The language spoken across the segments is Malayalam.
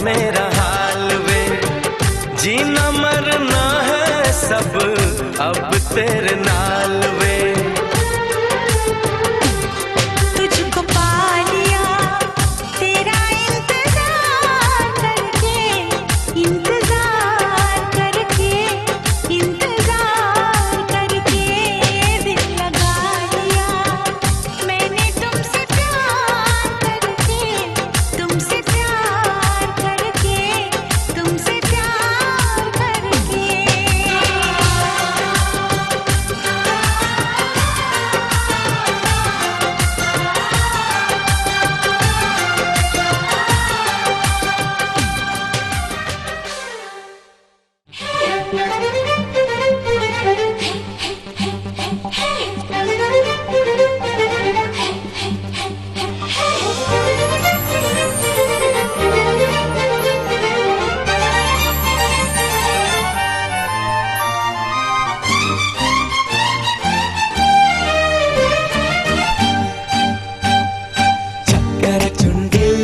मेरा हाल वे, जीना मरना है सब अब तेरे नाल वे। तुझको पा लिया तेरा इंतजार करके, इंतजार करके, इंतजार करके दिल लगा लिया मैंने तुमसे प्यार करके, तुमसे प्यार करके, तुमसे प्यार करके। ചക്കര ചുണ്ടിൽ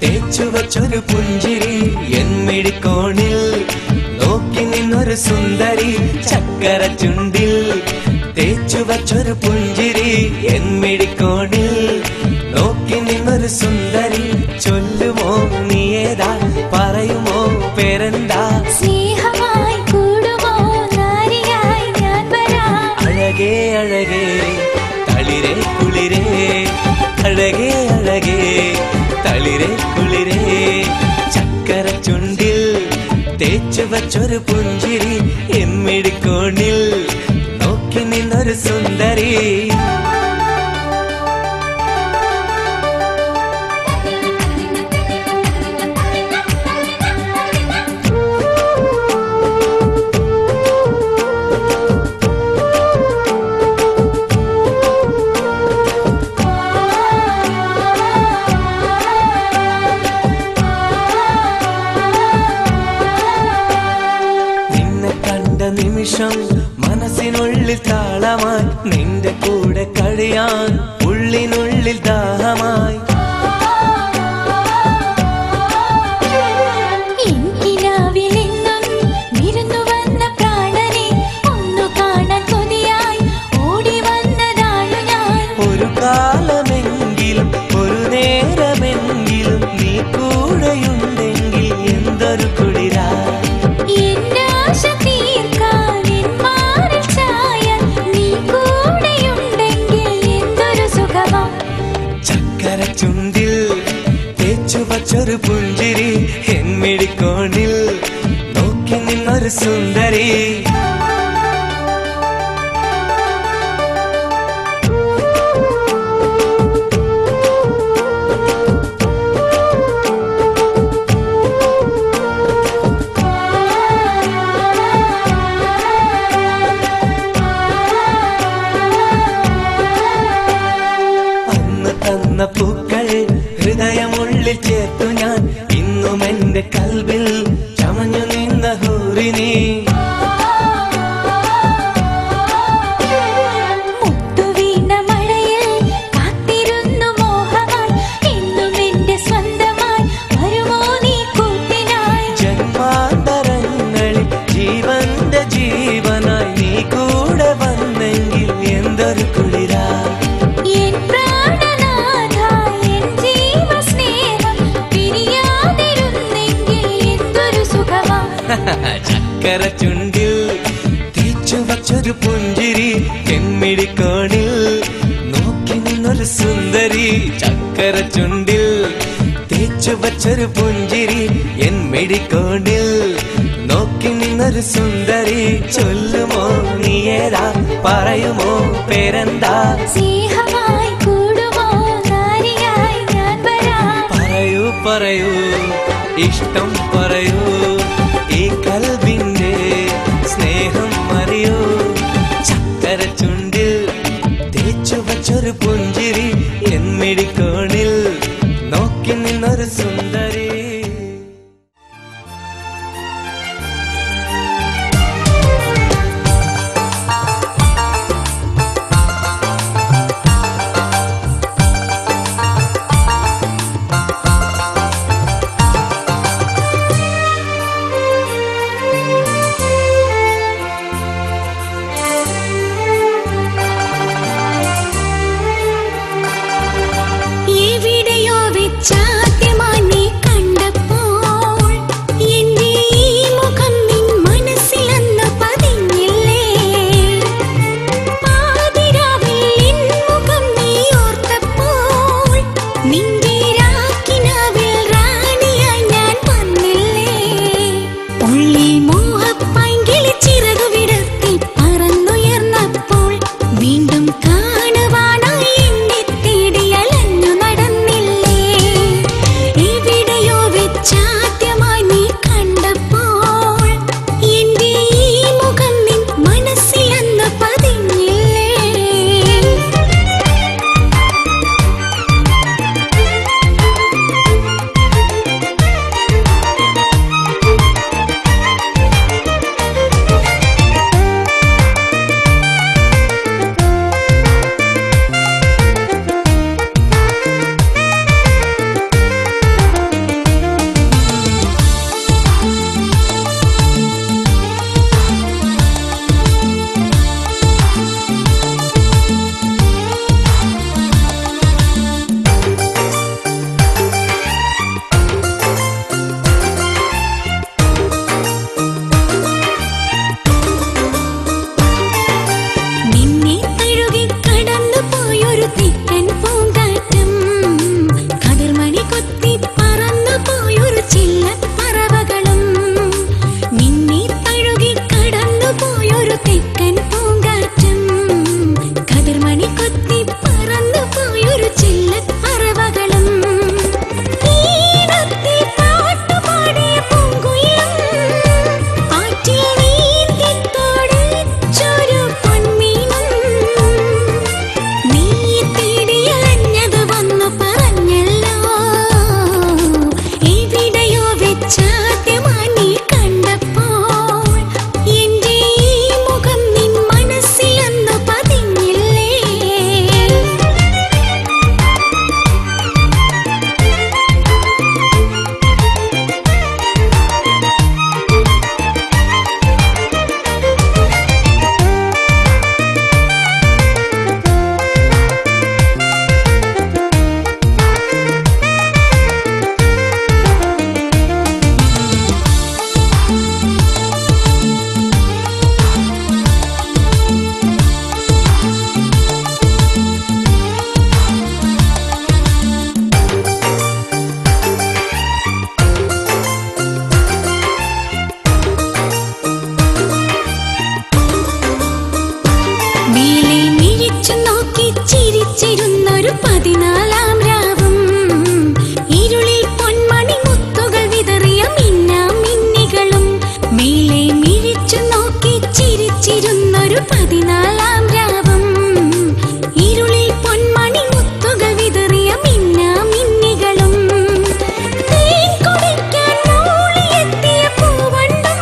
തേച്ചു വച്ചൊരു പുഞ്ചിരി എന്മിഴിക്കോണിൽ നോക്കി നിന്നൊരു സുന്ദരി. ചക്കര ചുണ്ടിൽ തേച്ചു വച്ചൊരു പുഞ്ചിരി എന്മിഴിക്കോണിൽ നോക്കി നിന്നൊരു സുന്ദരി. ചൊല്ലുമോ നീ ഏതാ, പറയുമോ പേരെന്താ? സ്നേഹമായി കൂടുമോ നാരിയായി ഞാൻ വരാം. അഴകേ അഴകേ തളിരേ കുളിരേ, അഴകേ അഴകേ തളിരേ കുളിരേ. ചക്കര ചുണ്ടിൽ തേച്ചു വച്ചൊരു പുഞ്ചിരി എമ്മിടിക്കോണിൽ നോക്കി നിന്നൊരു സുന്ദരി. നിന്നെ കണ്ട നിമിഷം മനസ്സിനുള്ളിൽ താളമായി, നിന്റെ കൂടെ കഴിയാൻ ഉള്ളിനുള്ളിൽ ദാഹമായി. എനിക്കിനാവിലെങ്ങും വിരുന്നു വന്ന പ്രാണനെ ഒന്നു കാണാൻ കൊതിയായി ഓടി വന്നതാണു ഞാൻ. ഒരു കാലമെങ്കിലും ഒരു നേരമെങ്കിലും നീ കൂടെയുണ്ടെങ്കിൽ എന്തൊരു കുളിരാ. എന്റെ ആശ തീർക്കാൻ എൻ മാറിൽ ചായാൻ നീ കൂടെയുണ്ടെങ്കിൽ എന്തൊരു സുഖമാ. ചക്കര ചുണ്ടിൽ തേച്ചു വച്ചൊരു പുഞ്ചിരി എന്മിഴിക്കോണിൽ നോക്കി നിന്നൊരു സുന്ദരി. അന്ന് തന്ന പൂക്കൾ ഹൃദയമുള്ളിൽ ചേർത്തു ഞാൻ, ഇന്നും എന്റെ കൽവിൽ ചമഞ്ഞു നിന്ന ഹൂറിനി. മുത്തുവീണ മഴയിൽ കാത്തിരുന്നു മോഹമായി, എന്നും എന്റെ സ്വന്തമായി വരുമോ നീ കൂട്ടിനായി. ജന്മാന്തരങ്ങളിൽ ജീവന്റെ ജീവനായി നീ കൂടെ വന്നെങ്കിൽ എന്തൊരു കുളിരാ. എൻ പ്രാണനാഥ എൻ ജീവസ്നേഹം പിരിയാതിരുന്നെങ്കിൽ എന്തൊരു സുഖമാ. ചക്കര ചുണ്ടിൽ തേച്ചു വച്ചൊരു പുഞ്ചിരി എന്മിഴിക്കോണിൽ നോക്കി നിന്നൊരു സുന്ദരി. ചക്കര ചുണ്ടിൽ തേച്ചു വച്ചൊരു പുഞ്ചിരി എന്മിഴിക്കോണിൽ നോക്കി നിന്നൊരു സുന്ദരി. ചൊല്ലുമോ നീ ഏതാ, പറയുമോ പേരെന്താ? സ്നേഹമായി കൂടുമോ നാരിയായി ഞാൻ വരാം. പറയൂ പറയൂ ഇഷ്ടം പറയൂ, ഈ കൽവിന്റെ സ്നേഹം അറിയൂ. ചക്കര ചുണ്ടിൽ തേച്ചു വച്ചൊരു പുഞ്ചിരി എന്മിഴിക്കോണിൽ നോക്കി നിന്നൊരു സുന്ദരി. 14 രാവും ഇരുളിൽ പൊന്മണി മുത്തുകൾ വിതറിയ മിന്നാമിന്നികളും തേൻ കുടിക്കാൻ മൂളിയെത്തിയ പൂവണ്ടും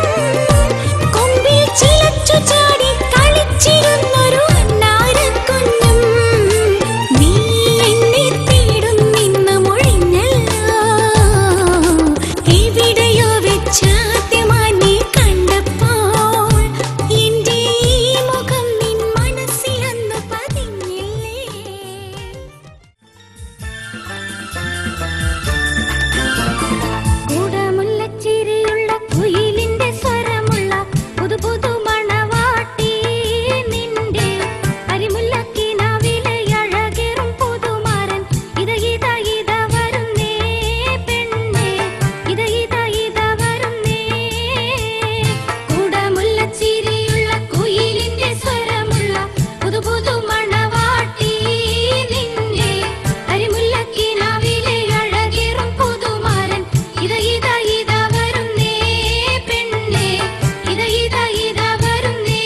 കൊമ്പിൽ ചിലച്ചു ചാടി കളിച്ചിരുന്നൊരു അന്നാരക്കുഞ്ഞും നീ എന്നെ തേടുന്നിന്ന് മൊഴിഞ്ഞല്ലോ എവിടെയോ വെച്ചാദ്യമായി നീ കണ്ടപ്പോൾ എന്റെ ഈ മുഖം നിൻ മനസ്സിലന്ന് പതിഞ്ഞില്ലേ കൂടമുല്ലച്ചിരിയുള്ള കുയിലിന്റെ സ്വരമുള്ള പുതു പുതു മണവാട്ടി നിന്റെ അരിമുല്ലക്കിനാവിലെ അഴകേറും പുതുമാരൻ ഇത വരുന്നേ പെണ്ണേ ഇത വരുന്നേ കൂടമുല്ലച്ചിരിയുള്ള കുയിലിന്റെ സ്വരമുള്ള പുതു പുതു മണവാട്ടി നിന്റെ അരിമുല്ലക്കിനാവിലെ അഴകേറും പുതുമാരൻ ഇത വരുന്നേ പെണ്ണേ ഇത വരുന്നേ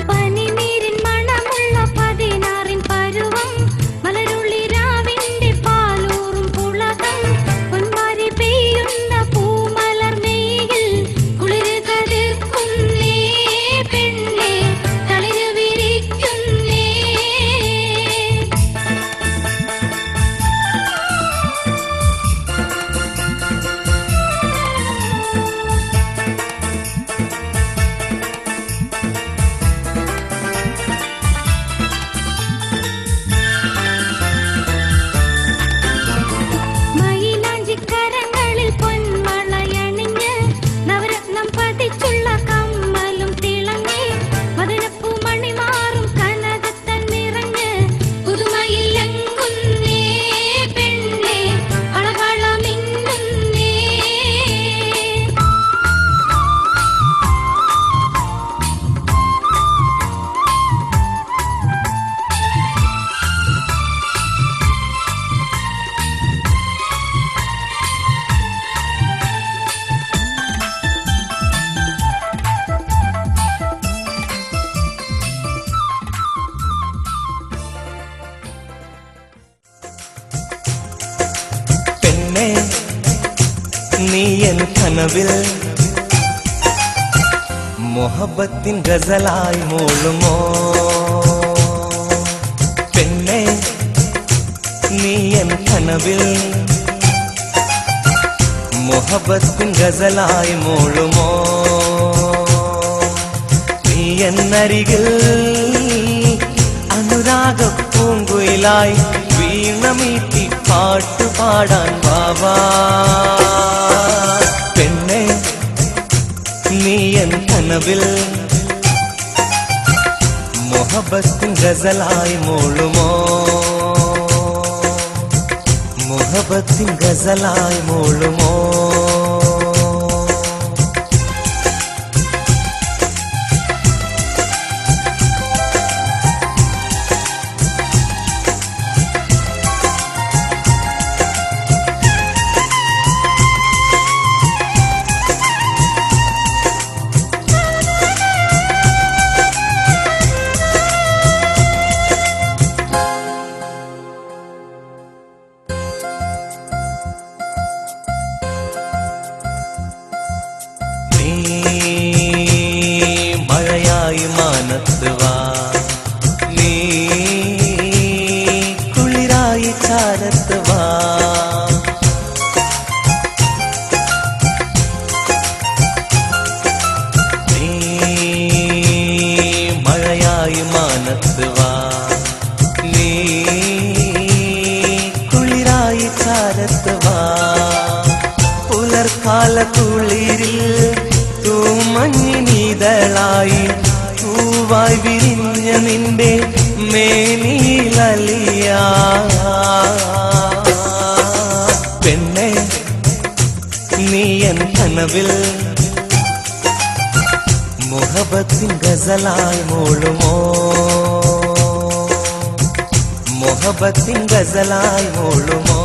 പനിനീരിൻ മണമുള്ള 16 പരുവം മലരുള്ളി രാവിന്റെ പാലൂറും പുളകം പൊന്മാരി പെയ്യുന്ന പൂമലർമേയിൽ കുളിര് കതിർക്കുന്നേ പെണ്ണേ തളിര് വിരിക്കുന്നേ മയിലാഞ്ചിക്കരങ്ങളിൽ പൊന്മളയണിഞ്ഞ് നവരത്നം പതിച്ചുള്ള കമ്മലും തിളങ്ങി മദനപ്പൂ മണിമാറും കനകത്തൻ നിറഞ്ഞ് പുതുമയിലെങ്ങുന്നേ പെണ്ണേ അളകള മിന്നുന്നേ പെണ്ണേ നീ എൻ കനവിൽ മൊഹബത്തിൻ ഗസലായി മൂളുമോ പെണ്ണേ നീ എൻ കനവിൽ മൊഹബത്തിൻ ഗസലായി മൂളുമോ നീ എന്നരികിൽ അനുരാഗ പൂങ്കുയിലായി വീണമീട്ടി പാട്ടുപാടാൻ വാവാ പെണ്ണേ നീ എൻ കനവിൽ മൊഹബത്തിൻ ഗസലായി മൂളുമോ മൊഹബത്തിൻ ഗസലായി മൂളുമോ മഴയായി മാനത്ത് വാ നീ കുളിരായി ചാരത്ത് വാ നീ മഴയായി മാനത്ത് വാ നീ കുളിരായി ചാരത്ത് വാ പുലർക്കാല കുളിരിൽ തൂമഞ്ഞിനീതളായി പൂവായി വിരിഞ്ഞ നിന്റെ മേനിലലിയാ പെണ്ണെ നീ എൻ കനവിൽ മുഹബത്തിൻ ഗസലായി മൂളുമോ മുഹബത്തിൻ ഗസലായി മൂളുമോ